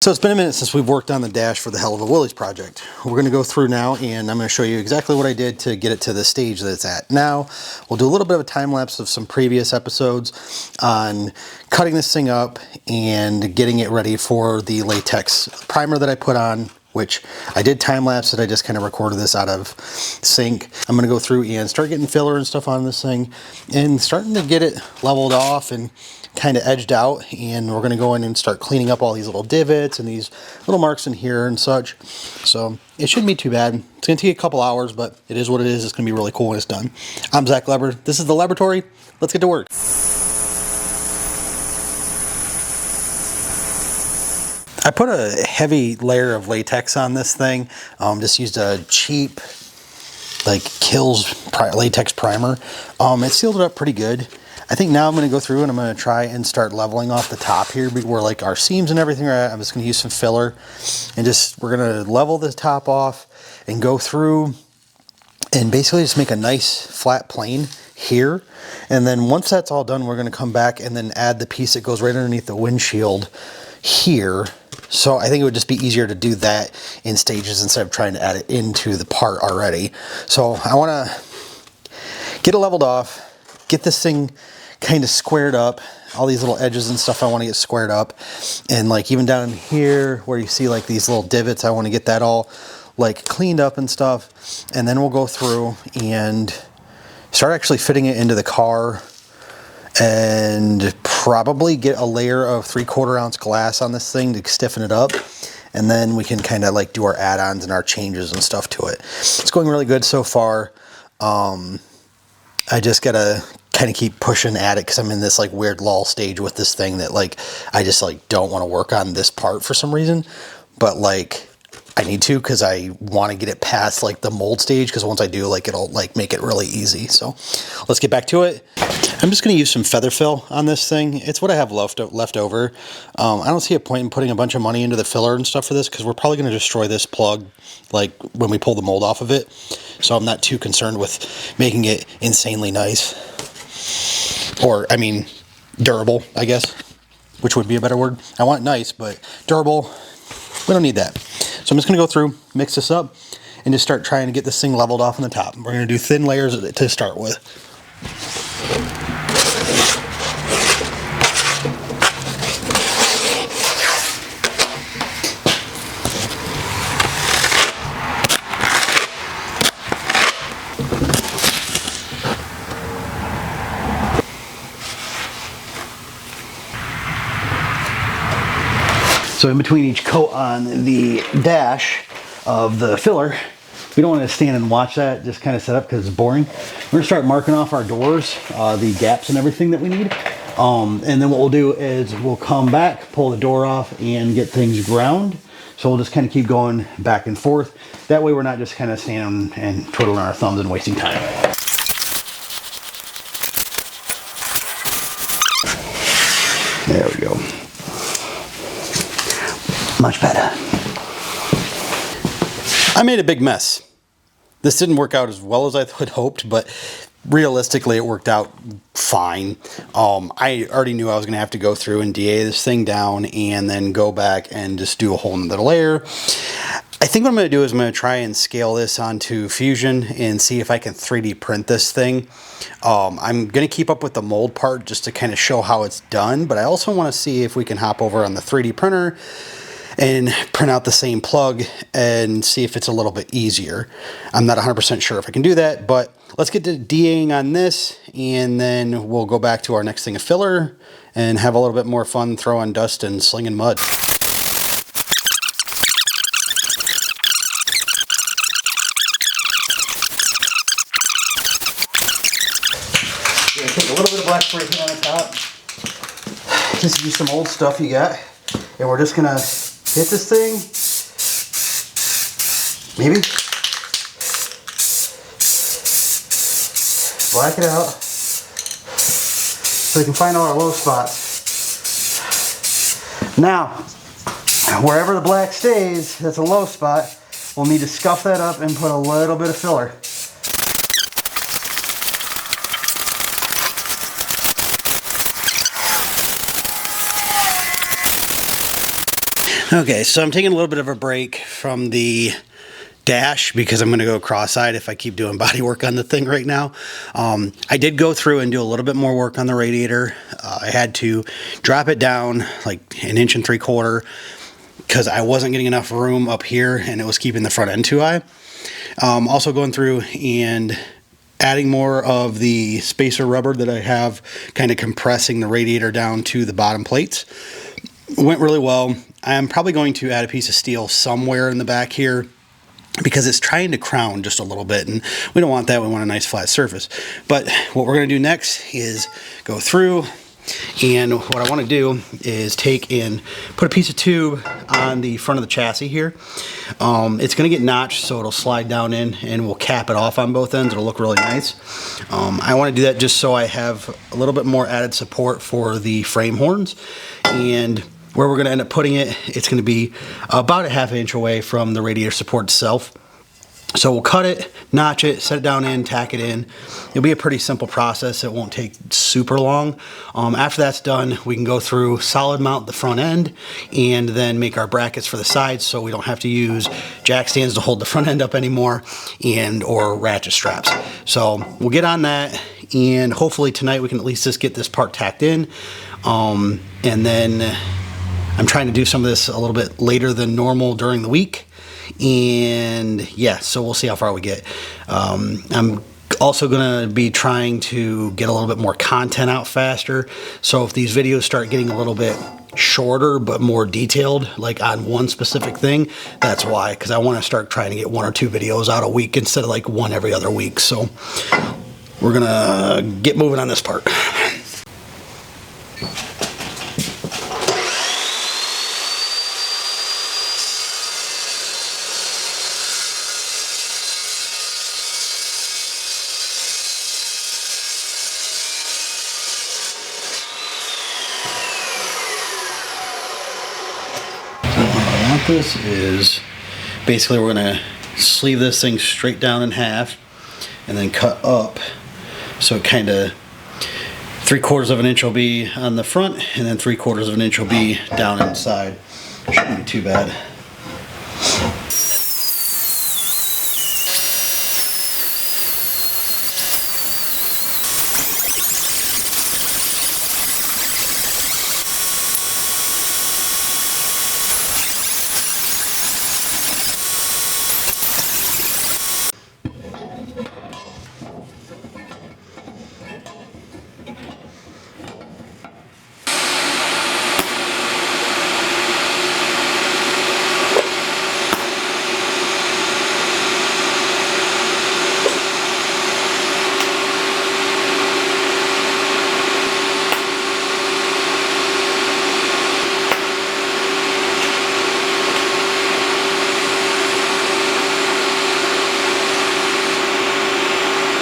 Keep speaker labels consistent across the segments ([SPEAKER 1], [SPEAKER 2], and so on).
[SPEAKER 1] So it's been a minute since we've worked on the dash for the HellUvaWillys project. We're going to go through now and I'm going to show you exactly what I did to get it to the stage that it's at now. We'll do a little bit of a time lapse of some previous episodes on cutting this thing up and getting it ready for the latex primer that I put on, which I did time lapse it. I just kind of recorded this out of sync. I'm going to go through and start getting filler and stuff on this thing and starting to get it leveled off and kind of edged out, and we're going to go in and start cleaning up all these little divots and these little marks in here and such. So it shouldn't be too bad. It's going to take a couple hours, but it is what it is. It's going to be really cool when it's done. I'm Zach Leber. This is the Laboratory. Let's get to work. I put a heavy layer of latex on this thing. Just used a cheap like Kills latex primer. It sealed it up pretty good. I think now I'm going to go through and I'm going to try and start leveling off the top here where like our seams and everything are at. I'm just going to use some filler and we're going to level the top off and go through and basically just make a nice flat plane here. And then once that's all done, we're going to come back and then add the piece that goes right underneath the windshield here. So I think it would just be easier to do that in stages instead of trying to add it into the part already. So I want to get it leveled off, get this thing kind of squared up. All these little edges and stuff I want to get squared up, and like even down here where you see like these little divots, I want to get that all like cleaned up and stuff. And then we'll go through and start actually fitting it into the car and probably get a layer of 3/4 ounce glass on this thing to stiffen it up, and then we can kind of like do our add-ons and our changes and stuff to it. It's going really good so far. I just gotta kind of keep pushing at it because I'm in this like weird lull stage with this thing that like I just like don't want to work on this part for some reason, but like I need to because I want to get it past like the mold stage, because once I do, like it'll like make it really easy. So let's get back to it. I'm just going to use some feather fill on this thing. It's what I have left over. I don't see a point in putting a bunch of money into the filler and stuff for this, because we're probably going to destroy this plug like when we pull the mold off of it. So I'm not too concerned with making it insanely nice, or I mean durable, I guess, which would be a better word. I want it nice, but durable, we don't need that. So I'm just going to go through, mix this up, and just start trying to get this thing leveled off on the top. We're going to do thin layers to start with. So in between each coat on the dash of the filler, we don't want to stand and watch that, just kind of set up because it's boring. We're going to start marking off our doors, the gaps and everything that we need. And then what we'll do is we'll come back, pull the door off, and get things ground. So we'll just kind of keep going back and forth. That way we're not just kind of standing and twiddling our thumbs and wasting time. There we go. Much better. I made a big mess. This didn't work out as well as I had hoped, but realistically it worked out fine. I already knew I was going to have to go through and DA this thing down and then go back and just do a whole nother layer. I think what I'm going to do is I'm going to try and scale this onto Fusion and see if I can 3D print this thing. I'm going to keep up with the mold part just to kind of show how it's done, but I also want to see if we can hop over on the 3D printer and print out the same plug and see if it's a little bit easier. I'm not 100% sure if I can do that, but let's get to DAing on this, and then we'll go back to our next thing of filler and have a little bit more fun throwing dust and slinging mud. You're gonna take a little bit of black spray paint on the top. Just use some old stuff you got, and we're just gonna hit this thing, maybe, black it out, so we can find all our low spots. Now, wherever the black stays, that's a low spot, we'll need to scuff that up and put a little bit of filler. Okay, so I'm taking a little bit of a break from the dash because I'm going to go cross-eyed if I keep doing body work on the thing right now. I did go through and do a little bit more work on the radiator. I had to drop it down like 1 3/4 inches because I wasn't getting enough room up here and it was keeping the front end too high. Also going through and adding more of the spacer rubber that I have, kind of compressing the radiator down to the bottom plates. Went really well. I'm probably going to add a piece of steel somewhere in the back here because it's trying to crown just a little bit, and we don't want that. We want a nice flat surface. But what we're going to do next is go through, and what I want to do is take and put a piece of tube on the front of the chassis here. It's going to get notched so it'll slide down in, and we'll cap it off on both ends. It'll look really nice. I want to do that just so I have a little bit more added support for the frame horns. And where we're going to end up putting it, it's going to be about a 1/2 inch away from the radiator support itself. So we'll cut it, notch it, set it down in, tack it in. It'll be a pretty simple process. It won't take super long. After that's done, we can go through, solid mount the front end, and then make our brackets for the sides so we don't have to use jack stands to hold the front end up anymore, and or ratchet straps. So we'll get on that, and hopefully tonight we can at least just get this part tacked in. And then I'm trying to do some of this a little bit later than normal during the week. And yeah, so we'll see how far we get. I'm also going to be trying to get a little bit more content out faster. So if these videos start getting a little bit shorter but more detailed, like on one specific thing, that's why, because I want to start trying to get 1 or 2 videos out a week instead of like 1 every other week. So we're going to get moving on this part. This is basically, we're going to sleeve this thing straight down in half and then cut up, so it kind of 3/4 inch will be on the front and then 3/4 inch will be down inside. Shouldn't be too bad.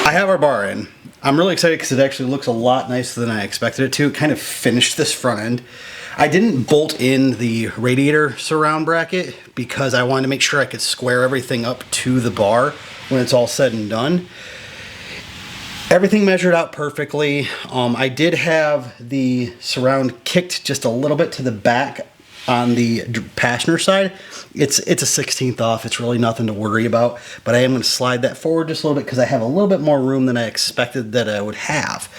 [SPEAKER 1] I have our bar in. I'm really excited because it actually looks a lot nicer than I expected it to. It kind of finished this front end. I didn't bolt in the radiator surround bracket because I wanted to make sure I could square everything up to the bar when it's all said and done. Everything measured out perfectly. I did have the surround kicked just a little bit to the back on the passenger side. It's a 1/16 off. It's really nothing to worry about, but I am going to slide that forward just a little bit because I have a little bit more room than I expected that I would have.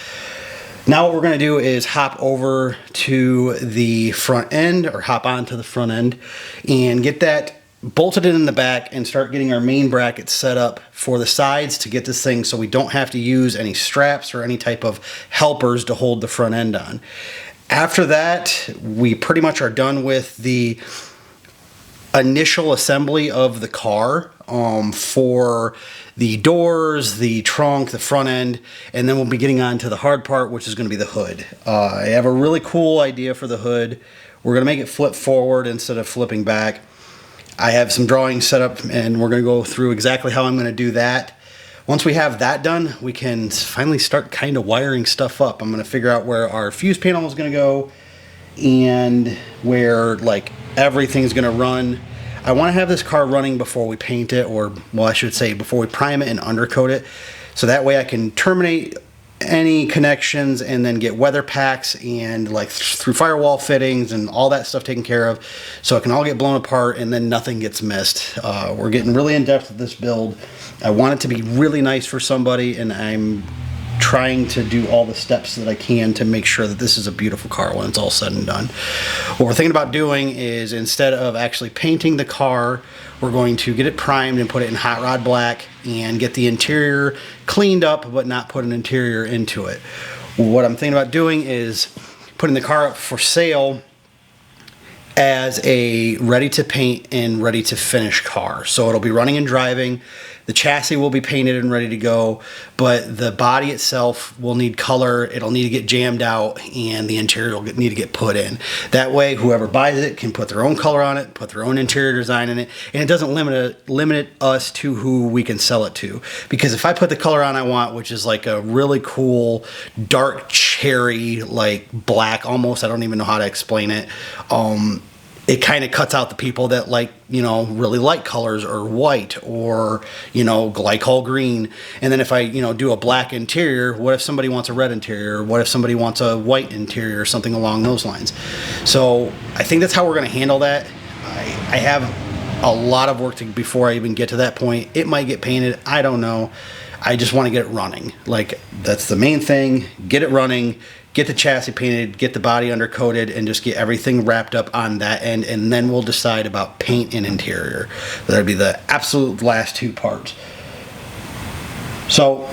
[SPEAKER 1] Now what we're going to do is hop over to the front end, or hop onto the front end, and get that bolted in the back and start getting our main bracket set up for the sides to get this thing so we don't have to use any straps or any type of helpers to hold the front end on. After that, we pretty much are done with the initial assembly of the car for the doors, the trunk, the front end, and then we'll be getting on to the hard part, which is going to be the hood. I have a really cool idea for the hood. We're going to make it flip forward instead of flipping back. I have some drawings set up, and we're going to go through exactly how I'm going to do that. Once we have that done, we can finally start kind of wiring stuff up. I'm going to figure out where our fuse panel is going to go and where like everything's going to run. I want to have this car running before we paint it, or well, I should say before we prime it and undercoat it, so that way I can terminate any connections and then get weather packs and like through firewall fittings and all that stuff taken care of, so it can all get blown apart and then nothing gets missed. We're getting really in depth with this build. I want it to be really nice for somebody, and I'm trying to do all the steps that I can to make sure that this is a beautiful car when it's all said and done. What we're thinking about doing is, instead of actually painting the car, we're going to get it primed and put it in hot rod black and get the interior cleaned up, but not put an interior into it. What I'm thinking about doing is putting the car up for sale as a ready to paint and ready to finish car. So it'll be running and driving. The chassis will be painted and ready to go, but the body itself will need color. It'll need to get jammed out, and the interior will need to get put in. That way, whoever buys it can put their own color on it, put their own interior design in it, and it doesn't limit us to who we can sell it to. Because if I put the color on I want, which is like a really cool dark cherry, like black almost, I don't even know how to explain it, it kind of cuts out the people that like, you know, really light colors, or white, or, you know, glycol green. And then if I, you know, do a black interior, what if somebody wants a red interior? What if somebody wants a white interior, or something along those lines? So I think that's how we're going to handle that. I have a lot of work before I even get to that point. It might get painted, I don't know. I just want to get it running. Like, that's the main thing. Get it running, get the chassis painted, get the body undercoated, and just get everything wrapped up on that end, and then we'll decide about paint and interior. That'd be the absolute last two parts. So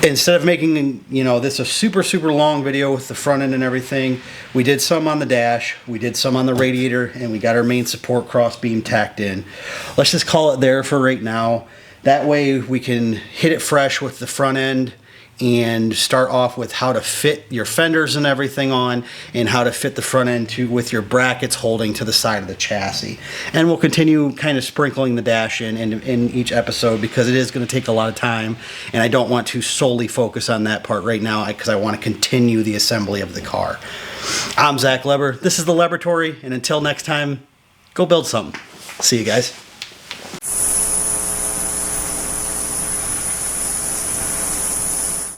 [SPEAKER 1] instead of making, you know, this a super long video with the front end and everything, we did some on the dash, we did some on the radiator, and we got our main support cross beam tacked in. Let's just call it there for right now. That way we can hit it fresh with the front end and start off with how to fit your fenders and everything on, and how to fit the front end with your brackets holding to the side of the chassis. And we'll continue kind of sprinkling the dash in each episode, because it is going to take a lot of time, and I don't want to solely focus on that part right now, because I want to continue the assembly of the car. I'm Zach Leber. This is the Laboratory, and until next time, go build something. See you guys.